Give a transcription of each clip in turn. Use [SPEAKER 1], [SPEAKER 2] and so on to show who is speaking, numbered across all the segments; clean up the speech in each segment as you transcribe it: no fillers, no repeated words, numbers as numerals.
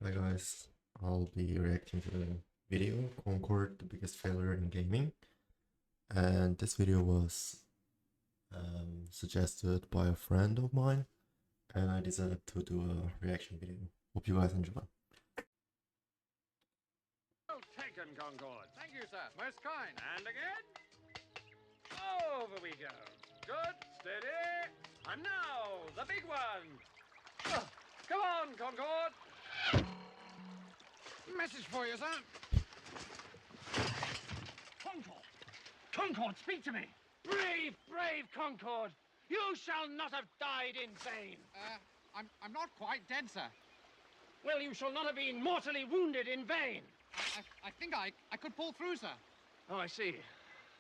[SPEAKER 1] Hi guys, I'll be reacting to the video Concord, the biggest failure in gaming. And this video was suggested by a friend of mine, and I decided to do a reaction video. Hope you guys enjoy.
[SPEAKER 2] Well taken, Concord.
[SPEAKER 3] Thank you, sir. Most kind.
[SPEAKER 2] And again. Over we go. Good, steady. And now, the big one. Come on, Concord.
[SPEAKER 3] Message for you, sir.
[SPEAKER 2] Concord. Concord, speak to me. Brave, brave Concord. You shall not have died in vain.
[SPEAKER 3] I'm not quite dead, sir.
[SPEAKER 2] Well, you shall not have been mortally wounded in vain.
[SPEAKER 3] I think I could pull through, sir.
[SPEAKER 2] Oh, I see.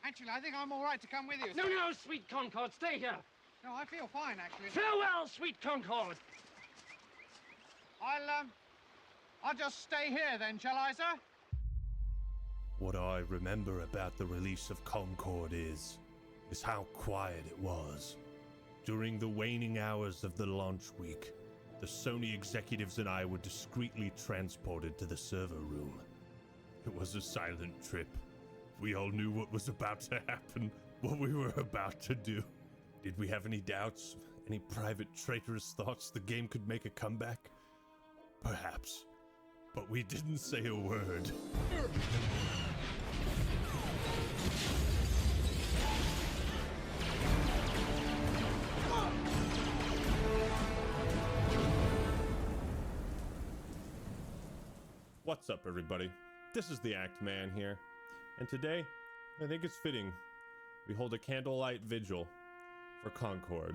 [SPEAKER 3] Actually, I think I'm all right to come with you,
[SPEAKER 2] No,
[SPEAKER 3] sir.
[SPEAKER 2] no, sweet Concord, stay here.
[SPEAKER 3] No, I feel fine, actually.
[SPEAKER 2] Farewell, sweet Concord.
[SPEAKER 3] I'll just stay here then, shall I, sir?
[SPEAKER 4] What I remember about the release of Concord is how quiet it was. During the waning hours of the launch week, the Sony executives and I were discreetly transported to the server room. It was a silent trip. We all knew what was about to happen, what we were about to do. Did we have any doubts, any private traitorous thoughts the game could make a comeback? Perhaps. But we didn't say a word. What's up, everybody? This is the Act Man here, and today, I think it's fitting we hold a candlelight vigil for Concord.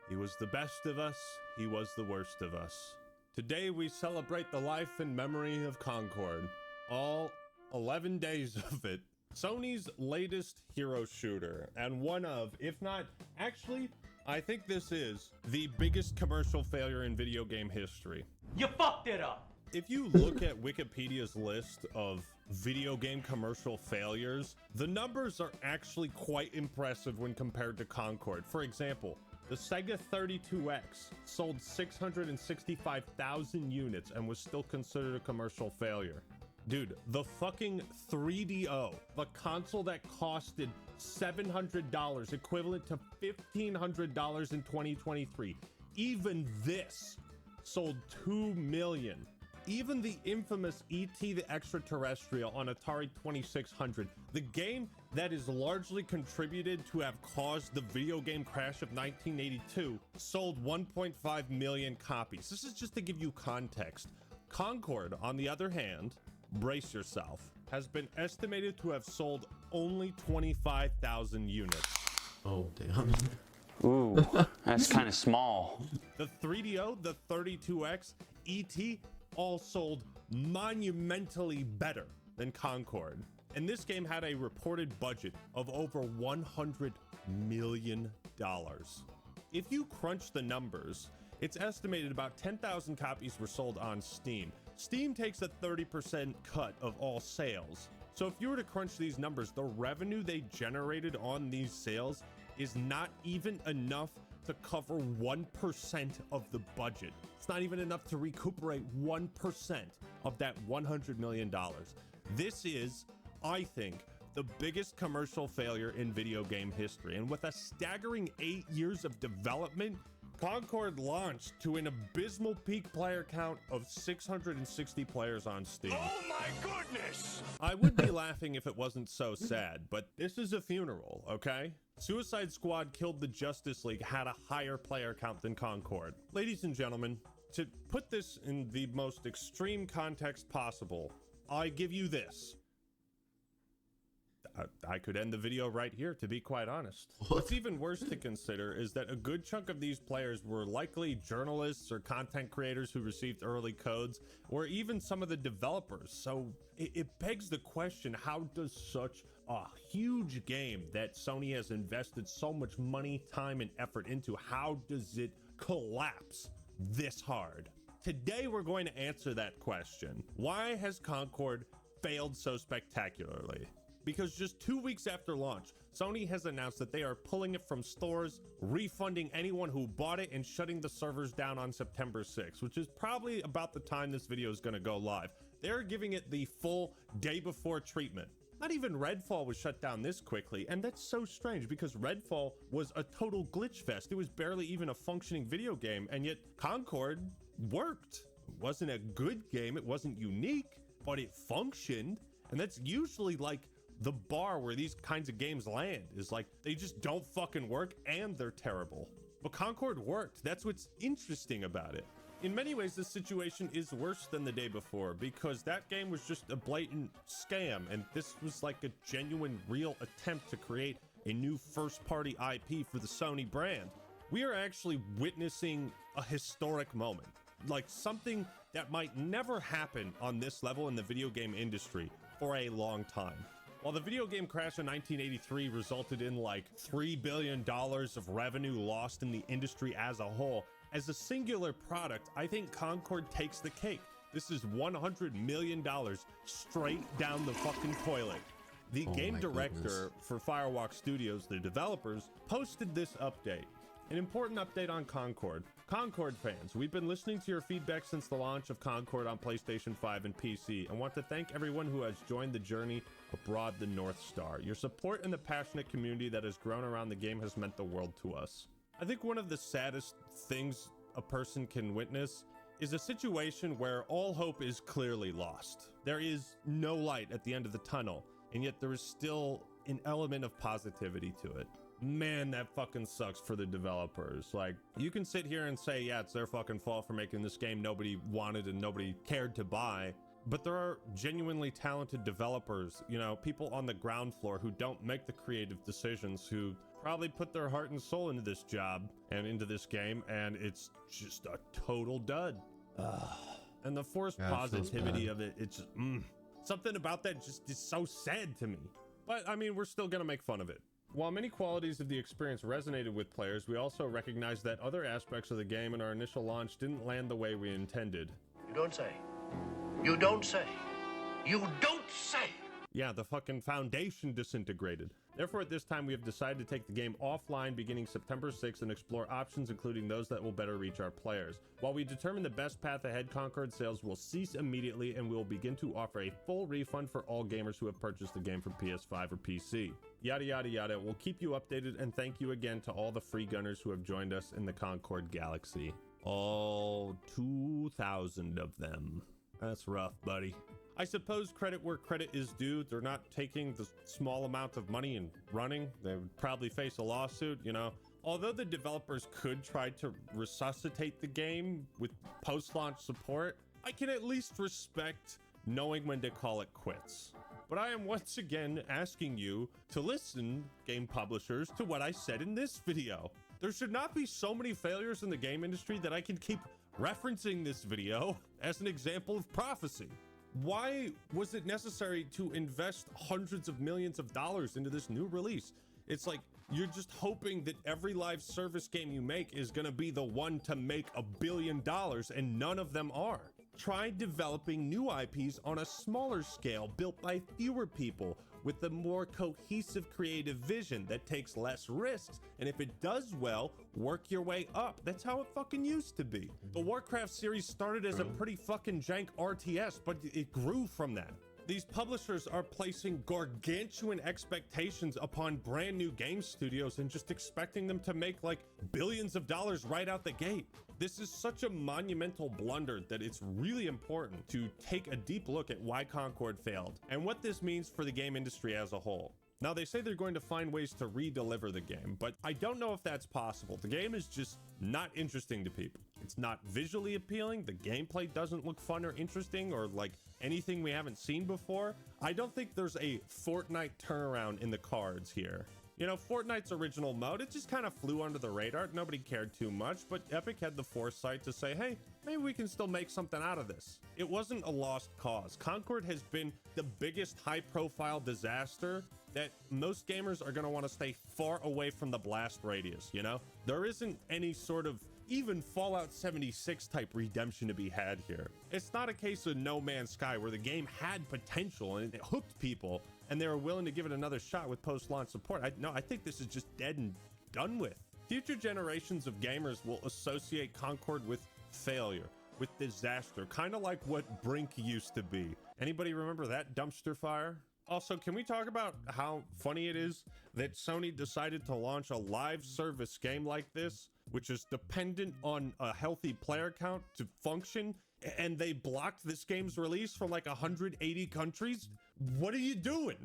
[SPEAKER 4] He was the best of us, he was the worst of us. Today we celebrate the life and memory of Concord, all 11 days of it. Sony's latest hero shooter, and one of, if not, actually, I think this is the biggest commercial failure in video game history.
[SPEAKER 5] You fucked it up!
[SPEAKER 4] If you look at Wikipedia's list of video game commercial failures, the numbers are actually quite impressive when compared to Concord. For example, the Sega 32X sold 665,000 units and was still considered a commercial failure. Dude, the fucking 3DO, the console that costed $700, equivalent to $1,500 in 2023, even this sold 2 million. Even the infamous E.T. the Extraterrestrial on Atari 2600, the game that is largely contributed to have caused the video game crash of 1982, sold 1.5 million copies. This is just to give you context. Concord, on the other hand, brace yourself, has been estimated to have sold only 25,000 units.
[SPEAKER 1] Oh damn.
[SPEAKER 5] Ooh, that's kind of small.
[SPEAKER 4] The 3DO, the 32X, E.T. all sold monumentally better than Concord. And this game had a reported budget of over $100 million. If you crunch the numbers, it's estimated about 10,000 copies were sold on Steam. Steam takes a 30% cut of all sales. So if you were to crunch these numbers, the revenue they generated on these sales is not even enough to cover 1% of the budget. It's not even enough to recuperate 1% of that $100 million. This is, I think, the biggest commercial failure in video game history. And with a staggering 8 years of development, Concord launched to an abysmal peak player count of 660 players on Steam.
[SPEAKER 2] Oh my goodness!
[SPEAKER 4] I would be laughing if it wasn't so sad, but this is a funeral, okay? Suicide Squad Killed the Justice League had a higher player count than Concord. Ladies and gentlemen, to put this in the most extreme context possible, I give you this. I could end the video right here, to be quite honest. What's even worse to consider is that a good chunk of these players were likely journalists or content creators who received early codes, or even some of the developers. So it begs the question, how does such a huge game that Sony has invested so much money, time, and effort into, how does it collapse this hard? Today we're going to answer that question. Why has Concord failed so spectacularly? because just 2 weeks after launch, Sony has announced that they are pulling it from stores, refunding anyone who bought it, and shutting the servers down on September 6th, which is probably about the time this video is going to go live. They're giving it the full day before treatment. Not even Redfall was shut down this quickly, and that's so strange because Redfall was a total glitch fest. It was barely even a functioning video game, and yet Concord worked. It wasn't a good game, it wasn't unique, but it functioned, and that's usually like the bar where these kinds of games land, is like they just don't fucking work and they're terrible. But Concord worked. That's what's interesting about it. In many ways, this situation is worse than the day before because that game was just a blatant scam, and this was like a genuine, real attempt to create a new first-party IP for the Sony brand. We are actually witnessing a historic moment, like something that might never happen on this level in the video game industry for a long time. While the video game crash in 1983 resulted in like $3 billion of revenue lost in the industry as a whole, as a singular product, I think Concord takes the cake. This is $100 million straight down the fucking toilet. The game director for Firewalk Studios, the developers, posted this update. An important update on Concord. Concord fans, we've been listening to your feedback since the launch of Concord on PlayStation 5 and PC, and want to thank everyone who has joined the journey abroad the North Star. Your support and the passionate community that has grown around the game has meant the world to us. I think one of the saddest things a person can witness is a situation where all hope is clearly lost. There is no light at the end of the tunnel, and yet there is still an element of positivity to it. Man, that fucking sucks for the developers. Like, you can sit here and say, yeah, it's their fucking fault for making this game nobody wanted and nobody cared to buy. But there are genuinely talented developers, you know, people on the ground floor who don't make the creative decisions, who probably put their heart and soul into this job and into this game, and it's just a total dud. And the forced positivity of it, it's just, something about that just is so sad to me. But I mean, we're still gonna make fun of it. While many qualities of the experience resonated with players, we also recognize that other aspects of the game in our initial launch didn't land the way we intended.
[SPEAKER 6] You don't say. You don't say. You don't say.
[SPEAKER 4] Yeah, the fucking foundation disintegrated. Therefore, at this time, we have decided to take the game offline beginning September 6th and explore options, including those that will better reach our players. While we determine the best path ahead, Concord sales will cease immediately, and we will begin to offer a full refund for all gamers who have purchased the game for PS5 or PC. Yada, yada, yada. We'll keep you updated, and thank you again to all the free gunners who have joined us in the Concord galaxy. All 2,000 of them. That's rough, buddy. I suppose credit where credit is due. They're not taking the small amount of money and running. They would probably face a lawsuit, you know. Although the developers could try to resuscitate the game with post-launch support, I can at least respect knowing when to call it quits. But I am once again asking you to listen, game publishers, to what I said in this video. There should not be so many failures in the game industry that I can keep referencing this video as an example of prophecy. Why was it necessary to invest hundreds of millions of dollars into this new release? It's like you're just hoping that every live service game you make is gonna be the one to make $1 billion, and none of them are. Try developing new IPs on a smaller scale, built by fewer people, with a more cohesive creative vision that takes less risks, and if it does well, work your way up. That's how it fucking used to be. The Warcraft series started as a pretty fucking jank RTS, but it grew from that. These publishers are placing gargantuan expectations upon brand new game studios and just expecting them to make like billions of dollars right out the gate. This is such a monumental blunder that it's really important to take a deep look at why Concord failed and what this means for the game industry as a whole. Now, they say they're going to find ways to re-deliver the game, but I don't know if that's possible. The game is just not interesting to people. It's not visually appealing. The gameplay doesn't look fun or interesting or like anything we haven't seen before. I don't think there's a Fortnite turnaround in the cards here. You know, Fortnite's original mode, it just kind of flew under the radar. Nobody cared too much, but Epic had the foresight to say, hey, maybe we can still make something out of this. It wasn't a lost cause. Concord has been the biggest high-profile disaster that most gamers are going to want to stay far away from the blast radius, you know? There isn't any sort of even Fallout 76 type redemption to be had here. It's not a case of No Man's Sky where the game had potential and it hooked people, and they were willing to give it another shot with post-launch support. I think this is just dead and done with. Future generations of gamers will associate Concord with failure, with disaster, kind of like what Brink used to be. Anybody remember that dumpster fire? Also, can we talk about how funny it is that Sony decided to launch a live service game like this, which is dependent on a healthy player count to function, and they blocked this game's release from like 180 countries? What are you doing?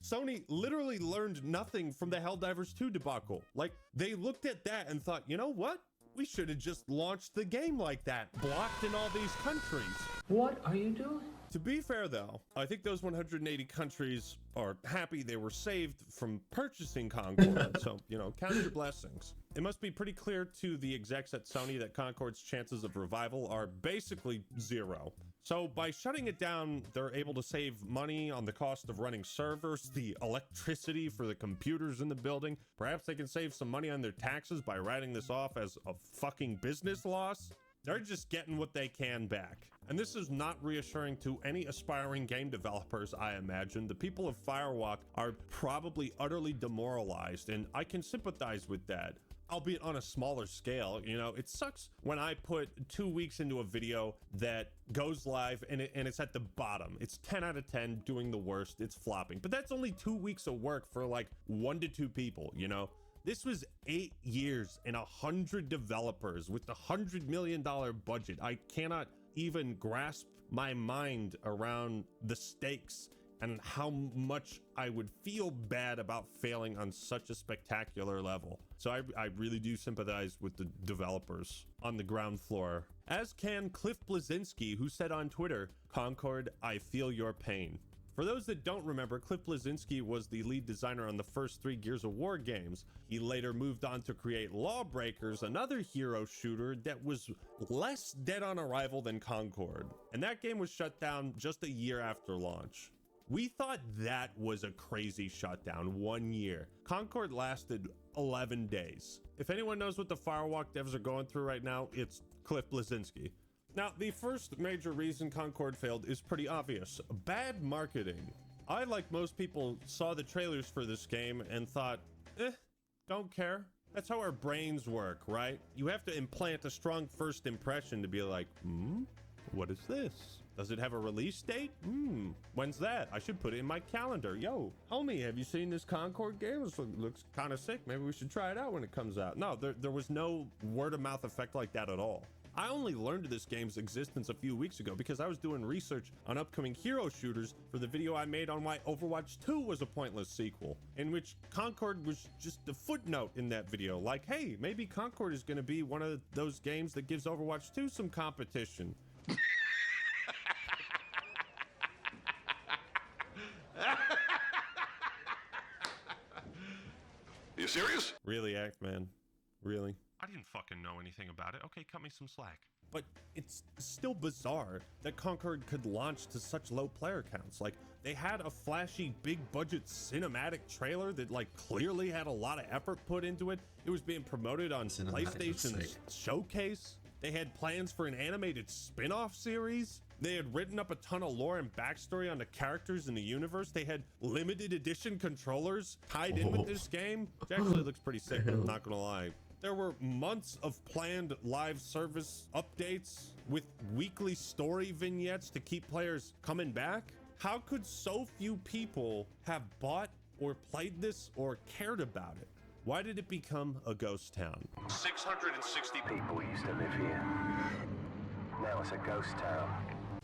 [SPEAKER 4] Sony literally learned nothing from the Helldivers 2 debacle. Like, they looked at that and thought, you know what? We should have just launched the game like that, blocked in all these countries.
[SPEAKER 7] What are you doing?
[SPEAKER 4] To be fair though, I think those 180 countries are happy they were saved from purchasing Concord. So, you know, count your blessings. It must be pretty clear to the execs at Sony that Concord's chances of revival are basically zero. So by shutting it down, they're able to save money on the cost of running servers, the electricity for the computers in the building. Perhaps they can save some money on their taxes by writing this off as a fucking business loss. They're just getting what they can back. And this is not reassuring to any aspiring game developers, I imagine. The people of Firewalk are probably utterly demoralized, and I can sympathize with that, albeit on a smaller scale. You know, it sucks when I put 2 weeks into a video that goes live and it's at the bottom. It's 10 out of 10, doing the worst, it's flopping. But that's only 2 weeks of work for like 1 to 2 people, you know? This was 8 years and 100 developers with the $100 million budget. I cannot even grasp my mind around the stakes and how much I would feel bad about failing on such a spectacular level. So I really do sympathize with the developers on the ground floor, as can Cliff Blazinski, who said on Twitter, "Concord, I feel your pain." For those that don't remember, Cliff Blazinski was the lead designer on the first 3 Gears of War games. He later moved on to create Lawbreakers, another hero shooter that was less dead on arrival than Concord. And that game was shut down just a year after launch. We thought that was a crazy shutdown, 1 year. Concord lasted 11 days. If anyone knows what the Firewalk devs are going through right now, it's Cliff Blazinski. Now, the first major reason Concord failed is pretty obvious: bad marketing. I, like most people, saw the trailers for this game and thought, don't care. That's how our brains work, right? You have to implant a strong first impression to be like, what is this? Does it have a release date? When's that? I should put it in my calendar. Yo, homie, have you seen this Concord game? This looks kind of sick. Maybe we should try it out when it comes out. No, there was no word of mouth effect like that at all. I only learned of this game's existence a few weeks ago because I was doing research on upcoming hero shooters for the video I made on why Overwatch 2 was a pointless sequel, in which Concord was just a footnote in that video. Like, hey, maybe Concord is going to be one of those games that gives Overwatch 2 some competition.
[SPEAKER 6] You serious?
[SPEAKER 4] Really, Act-Man? Really? I didn't fucking know anything about it. Okay, cut me some slack. But it's still bizarre that Concord could launch to such low player counts. Like, they had a flashy, big budget cinematic trailer that like clearly had a lot of effort put into it. It was being promoted on PlayStation's Showcase. They had plans for an animated spin-off series. They had written up a ton of lore and backstory on the characters in the universe. They had limited edition controllers tied in with this game. It actually looks pretty sick, I'm not gonna lie. There were months of planned live service updates with weekly story vignettes to keep players coming back. How could so few people have bought or played this or cared about it? Why did it become a ghost town?
[SPEAKER 6] 660
[SPEAKER 7] People used to live here. Now it's a ghost town.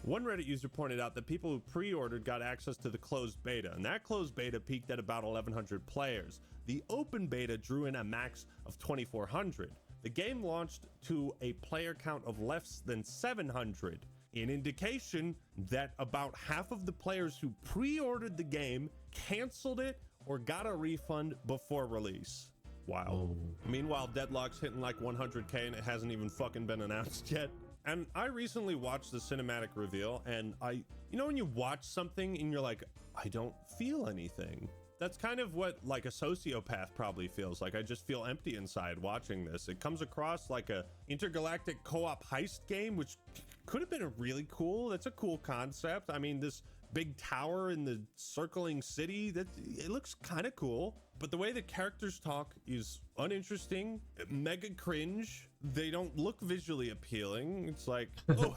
[SPEAKER 4] One Reddit user pointed out that people who pre-ordered got access to the closed beta, and that closed beta peaked at about 1,100 players. The open beta drew in a max of 2,400. The game launched to a player count of less than 700, an indication that about half of the players who pre-ordered the game canceled it or got a refund before release. Wow. Meanwhile, Deadlock's hitting like 100K and it hasn't even fucking been announced yet. And I recently watched the cinematic reveal, and you know when you watch something and you're like, I don't feel anything? That's kind of what like a sociopath probably feels like. I just feel empty inside watching this. It comes across like a intergalactic co-op heist game, which could have been a really cool, that's a cool concept. I mean, this big tower in the circling city. That it looks kind of cool, but the way the characters talk is uninteresting, mega cringe. They don't look visually appealing. It's like, oh,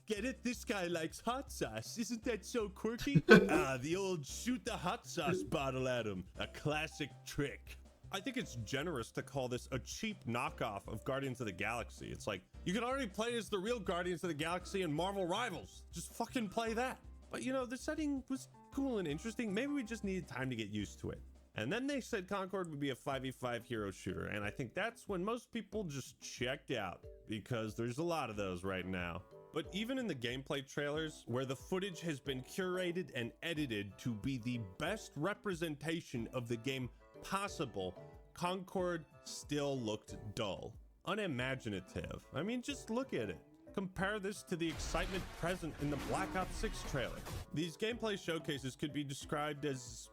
[SPEAKER 4] get it? This guy likes hot sauce. Isn't that so quirky? The old shoot the hot sauce bottle at him. A classic trick. I think it's generous to call this a cheap knockoff of Guardians of the Galaxy. It's like, you can already play as the real Guardians of the Galaxy and Marvel Rivals. Just fucking play that. But you know, the setting was cool and interesting. Maybe we just needed time to get used to it. And then they said Concord would be a 5v5 hero shooter. And I think that's when most people just checked out, because there's a lot of those right now. But even in the gameplay trailers, where the footage has been curated and edited to be the best representation of the game possible, Concord still looked dull, unimaginative. I mean, just look at it. Compare this to the excitement present in the Black Ops 6 trailer. These gameplay showcases could be described as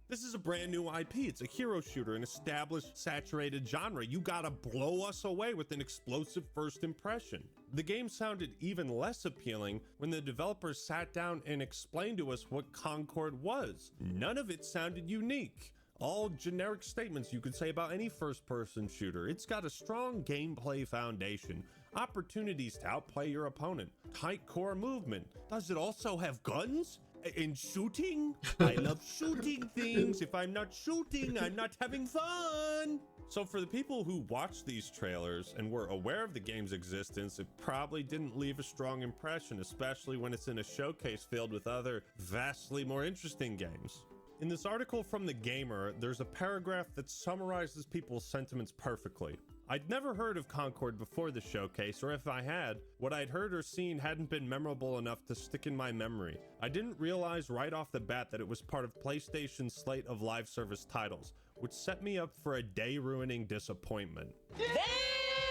[SPEAKER 4] This is a brand new IP. It's a hero shooter, an established, saturated genre. You gotta blow us away with an explosive first impression. The game sounded even less appealing when the developers sat down and explained to us what Concord was. None of it sounded unique. All generic statements you could say about any first-person shooter. It's got a strong gameplay foundation, opportunities to outplay your opponent, tight core movement. Does it also have guns? And shooting? I love shooting things. If I'm not shooting, I'm not having fun. So for the people who watched these trailers and were aware of the game's existence, it probably didn't leave a strong impression, especially when it's in a showcase filled with other vastly more interesting games. In this article from The Gamer, there's a paragraph that summarizes people's sentiments perfectly. I'd never heard of Concord before the showcase, or if I had, what I'd heard or seen hadn't been memorable enough to stick in my memory. I didn't realize right off the bat that it was part of PlayStation's slate of live service titles, which set me up for a day-ruining disappointment.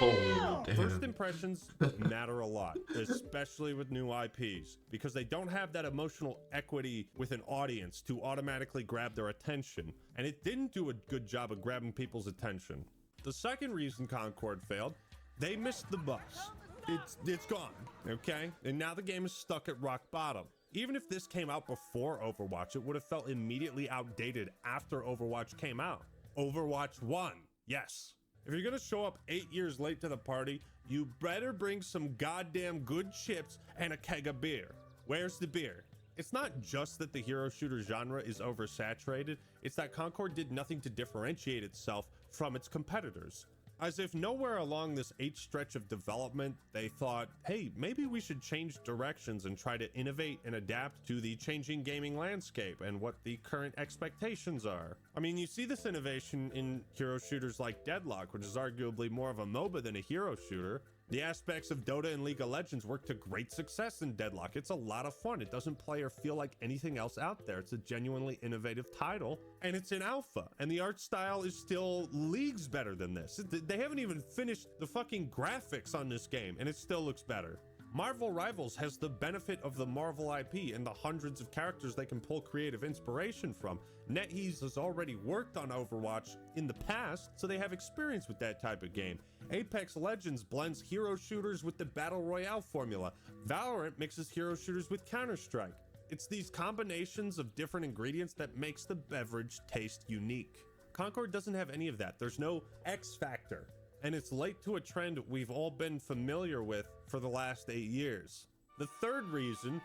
[SPEAKER 1] Oh, damn.
[SPEAKER 4] First impressions matter a lot, especially with new IPs, because they don't have that emotional equity with an audience to automatically grab their attention, and it didn't do a good job of grabbing people's attention. The second reason Concord failed, they missed the bus. It's gone, okay? And now the game is stuck at rock bottom. Even if this came out before Overwatch, it would have felt immediately outdated after Overwatch came out. Overwatch 1, yes. If you're gonna show up 8 years late to the party, you better bring some goddamn good chips and a keg of beer. Where's the beer? It's not just that the hero shooter genre is oversaturated, it's that Concord did nothing to differentiate itself from its competitors. As if nowhere along this 8 stretch of development, they thought, hey, maybe we should change directions and try to innovate and adapt to the changing gaming landscape and what the current expectations are. I mean, you see this innovation in hero shooters like Deadlock, which is arguably more of a MOBA than a hero shooter. The aspects of Dota and League of Legends work to great success in Deadlock. It's a lot of fun. It doesn't play or feel like anything else out there. It's a genuinely innovative title, and it's in alpha, and the art style is still leagues better than this. They haven't even finished the fucking graphics on this game, and it still looks better. Marvel Rivals has the benefit of the Marvel IP and the hundreds of characters they can pull creative inspiration from. NetEase has already worked on Overwatch in the past, so they have experience with that type of game. Apex Legends blends hero shooters with the Battle Royale formula. Valorant mixes hero shooters with Counter-Strike. It's these combinations of different ingredients that makes the beverage taste unique. Concord doesn't have any of that. There's no X factor. And it's late to a trend we've all been familiar with for the last 8 years. The third reason,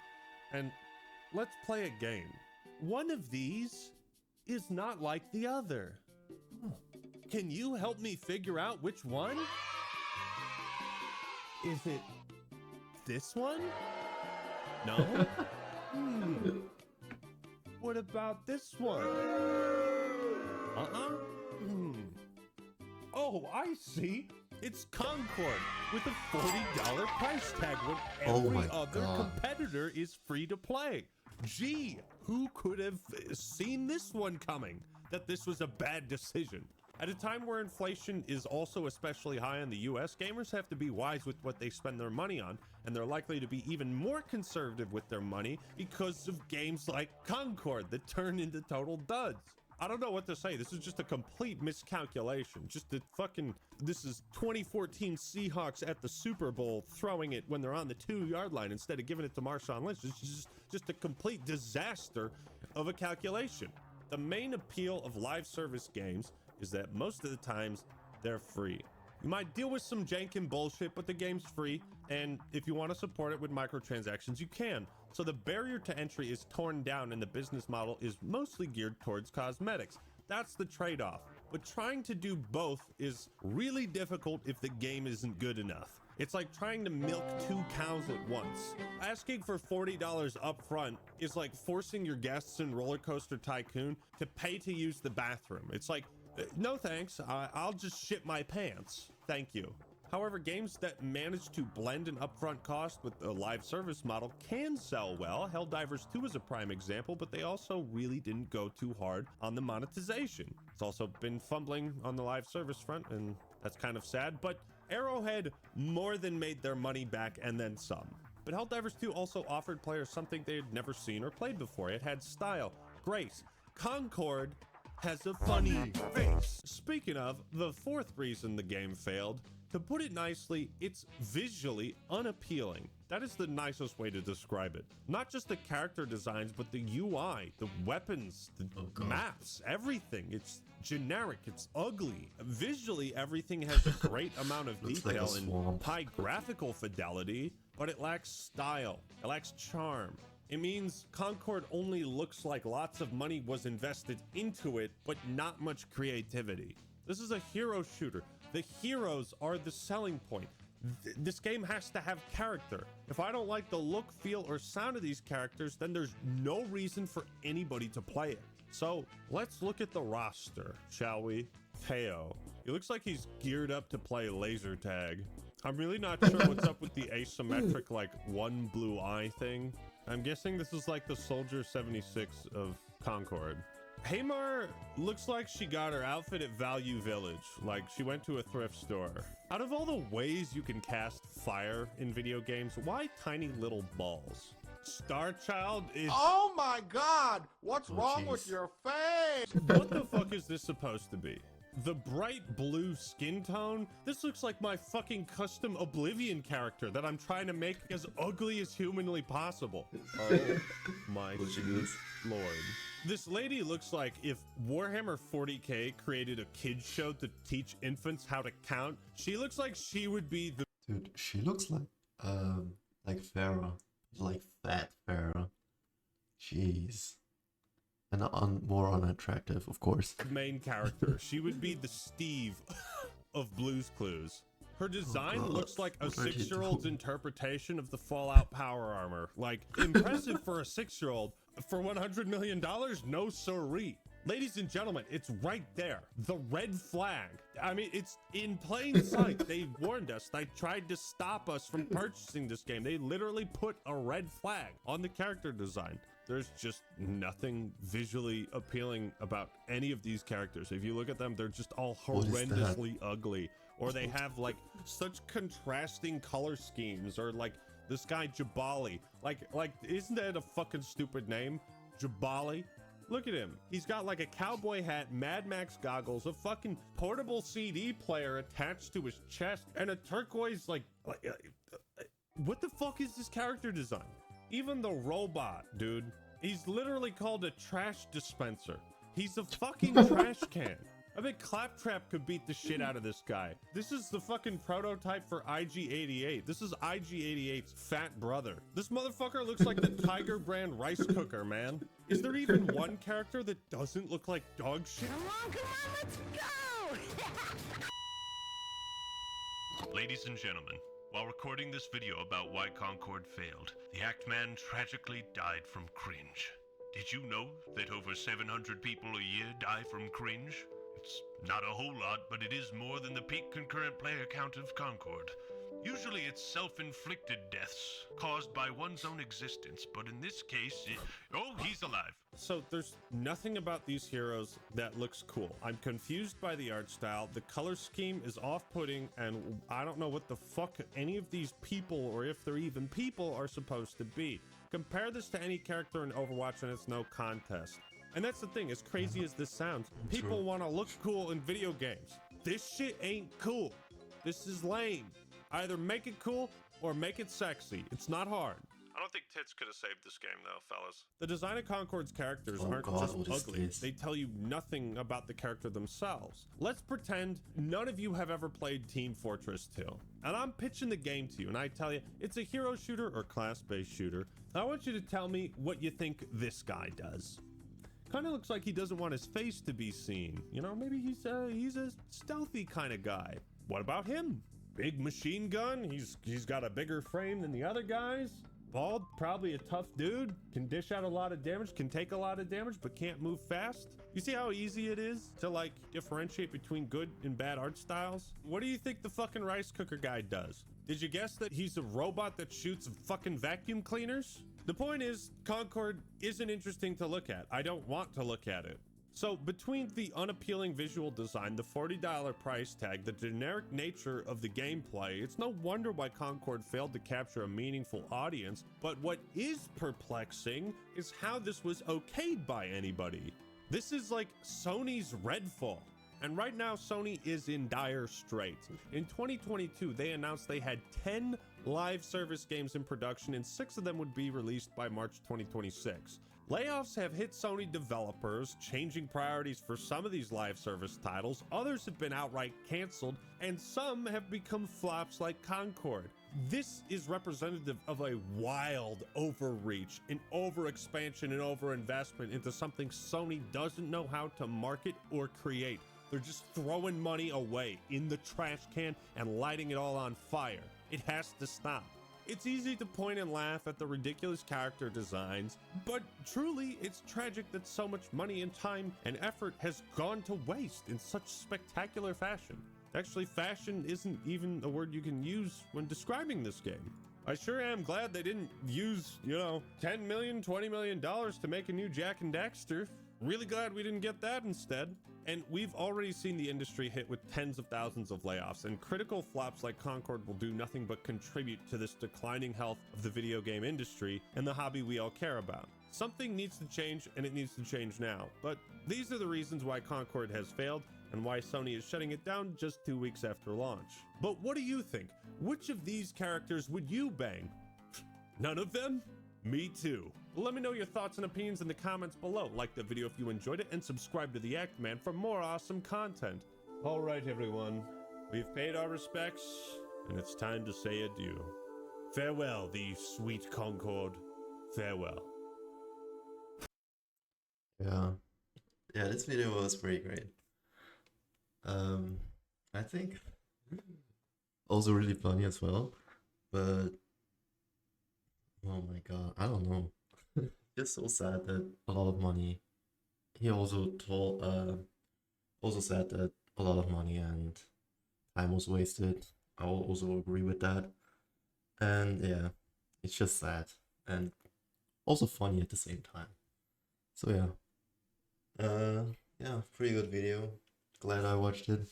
[SPEAKER 4] and let's play a game. One of these is not like the other. Can you help me figure out which one? Is it this one? No? What about this one? Oh, I see. It's Concord with a $40 price tag when every other competitor is free to play. Gee, who could have seen this one coming? That this was a bad decision. At a time where inflation is also especially high in the US, gamers have to be wise with what they spend their money on, and they're likely to be even more conservative with their money because of games like Concord that turn into total duds. I don't know what to say. This is just a complete miscalculation. Just a fucking, this is 2014 Seahawks at the Super Bowl throwing it when they're on the 2-yard line instead of giving it to Marshawn Lynch. It's just a complete disaster of a calculation. The main appeal of live service games is that most of the times they're free. You might deal with some jank and bullshit, but the game's free, and if you want to support it with microtransactions, you can. So the barrier to entry is torn down and the business model is mostly geared towards cosmetics. That's the trade-off. But trying to do both is really difficult if the game isn't good enough. It's like trying to milk 2 cows at once. Asking for $40 up front is like forcing your guests in Roller Coaster Tycoon to pay to use the bathroom. It's like, no thanks, I'll just shit my pants. Thank you. However, games that manage to blend an upfront cost with a live service model can sell well. Helldivers 2 is a prime example, but they also really didn't go too hard on the monetization. It's also been fumbling on the live service front, and that's kind of sad, but Arrowhead more than made their money back and then some. But Helldivers 2 also offered players something they had never seen or played before. It had style, grace. Concord has a funny face. Speaking of, the fourth reason the game failed, to put it nicely, it's visually unappealing. That is the nicest way to describe it. Not just the character designs, but the UI, the weapons, the maps, everything. It's generic, it's ugly. Visually, everything has a great amount of detail
[SPEAKER 1] like
[SPEAKER 4] and high graphical fidelity, but it lacks style, it lacks charm. It means Concord only looks like lots of money was invested into it, but not much creativity. This is a hero shooter. The heroes are the selling point. This game has to have character. If I don't like the look, feel, or sound of these characters, then there's no reason for anybody to play it. So let's look at the roster, shall we? Teo. He looks like he's geared up to play laser tag. I'm really not sure what's up with the asymmetric, like, one blue eye thing. I'm guessing this is like the Soldier 76 of Concord. Hamar looks like she got her outfit at Value Village, like she went to a thrift store. Out of all the ways you can cast fire in video games, why tiny little balls? Star Child is—
[SPEAKER 8] Oh my God! What's wrong with your face?
[SPEAKER 4] What the fuck is this supposed to be? The bright blue skin tone? This looks like my fucking custom Oblivion character that I'm trying to make as ugly as humanly possible. Oh my lord. This lady looks like if Warhammer 40k created a kids show to teach infants how to count. She looks like she would be the—
[SPEAKER 1] Dude, she looks like Farah. Like fat Farah. Jeez. And more unattractive, of course.
[SPEAKER 4] main character. She would be the Steve of Blue's Clues. Her design looks like a 6-year-old's interpretation of the Fallout power armor. Like, impressive for a 6-year-old. For $100 million? No siree. Ladies and gentlemen, it's right there. The red flag. I mean, it's in plain sight. They warned us. They tried to stop us from purchasing this game. They literally put a red flag on the character design. There's just nothing visually appealing about any of these characters. If you look at them, they're just all horrendously ugly. Or they have like such contrasting color schemes. Or like this guy Jabali. Like, isn't that a fucking stupid name? Jabali? Look at him. He's got like a cowboy hat, Mad Max goggles, a fucking portable CD player attached to his chest, and a turquoise what the fuck is this character design? Even the robot, dude. He's literally called a trash dispenser. He's a fucking trash can. I bet Claptrap could beat the shit out of this guy. This is the fucking prototype for IG-88. This is IG-88's fat brother. This motherfucker looks like the Tiger brand rice cooker, man. Is there even one character that doesn't look like dog shit?
[SPEAKER 9] Come on, let's go!
[SPEAKER 6] Ladies and gentlemen, while recording this video about why Concord failed, the Act Man tragically died from cringe. Did you know that over 700 people a year die from cringe? It's not a whole lot, but it is more than the peak concurrent player count of Concord. Usually it's self-inflicted deaths caused by one's own existence, but in this case, oh, he's alive.
[SPEAKER 4] So there's nothing about these heroes that looks cool. I'm confused by the art style. The color scheme is off-putting, and I don't know what the fuck any of these people, or if they're even people, are supposed to be. Compare this to any character in Overwatch and it's no contest. And that's the thing, as crazy as this sounds, people want to look cool in video games. This shit ain't cool. This is lame. Either make it cool or make it sexy. It's not hard. I don't think tits could have saved this game though, fellas. The design of Concord's characters aren't just ugly. They tell you nothing about the character themselves. Let's pretend none of you have ever played Team Fortress 2. And I'm pitching the game to you and I tell you, it's a hero shooter or class-based shooter. I want you to tell me what you think this guy does. Kind of looks like he doesn't want his face to be seen. You know, maybe he's a stealthy kind of guy. What about him? Big machine gun? He's got a bigger frame than the other guys. Bald, probably a tough dude, can dish out a lot of damage, can take a lot of damage, but can't move fast. You see how easy it is to like differentiate between good and bad art styles? What do you think the fucking rice cooker guy does? Did you guess that he's a robot that shoots fucking vacuum cleaners? The point is, Concord isn't interesting to look at. I don't want to look at it. So between the unappealing visual design, the $40 price tag, the generic nature of the gameplay, it's no wonder why Concord failed to capture a meaningful audience. But what is perplexing is how this was okayed by anybody. This is like Sony's Redfall. And right now, Sony is in dire straits. In 2022, they announced they had 10 live service games in production and 6 of them would be released by March 2026. Layoffs have hit Sony developers, changing priorities for some of these live service titles. Others have been outright canceled, and some have become flops like Concord. This is representative of a wild overreach, an overexpansion and overinvestment into something Sony doesn't know how to market or create. They're just throwing money away in the trash can and lighting it all on fire. It has to stop. It's easy to point and laugh at the ridiculous character designs, but truly it's tragic that so much money and time and effort has gone to waste in such spectacular fashion. Actually, fashion isn't even a word you can use when describing this game. I sure am glad they didn't use, $10 million, $20 million to make a new Jak and Daxter. Really glad we didn't get that instead. And we've already seen the industry hit with tens of thousands of layoffs, and critical flops like Concord will do nothing but contribute to this declining health of the video game industry and the hobby we all care about. Something needs to change, and it needs to change now. But these are the reasons why Concord has failed and why Sony is shutting it down just 2 weeks after launch. But what do you think? Which of these characters would you bang? None of them? Me too. Let me know your thoughts and opinions in the comments below. Like the video if you enjoyed it and subscribe to the Act Man for more awesome content. All right, everyone. We've paid our respects and it's time to say adieu. Farewell, the sweet Concord. Farewell.
[SPEAKER 1] Yeah, this video was pretty great. I think also really funny as well, but oh my god, I don't know. It's so sad that a lot of money. He also said that a lot of money and time was wasted. I will also agree with that. And yeah, it's just sad and also funny at the same time. So yeah, pretty good video. Glad I watched it.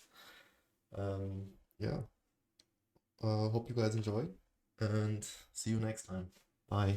[SPEAKER 1] Yeah. Hope you guys enjoyed and see you next time. Bye.